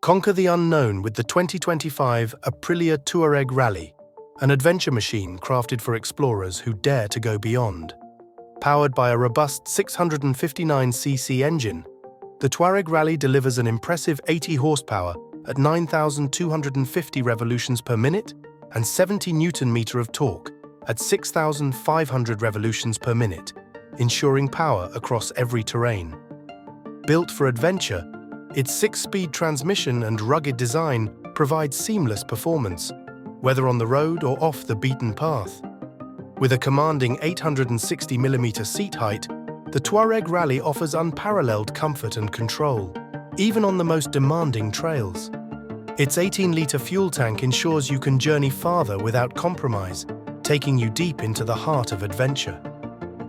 Conquer the unknown with the 2025 Aprilia Tuareg Rally, an adventure machine crafted for explorers who dare to go beyond. Powered by a robust 659cc engine, the Tuareg Rally delivers an impressive 80 horsepower at 9,250 revolutions per minute and 70 Nm of torque at 6,500 revolutions per minute, ensuring power across every terrain. Built for adventure, its 6-speed transmission and rugged design provide seamless performance, whether on the road or off the beaten path. With a commanding 860mm seat height, the Tuareg Rally offers unparalleled comfort and control, even on the most demanding trails. Its 18-litre fuel tank ensures you can journey farther without compromise, taking you deep into the heart of adventure.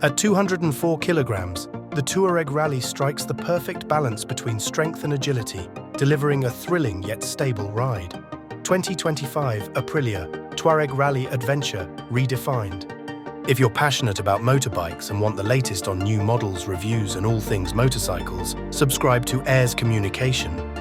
At 204 kilograms, the Tuareg Rally strikes the perfect balance between strength and agility, delivering a thrilling yet stable ride. 2025 Aprilia Tuareg Rally Adventure Redefined. If you're passionate about motorbikes and want the latest on new models, reviews, and all things motorcycles, subscribe to Rs Communication.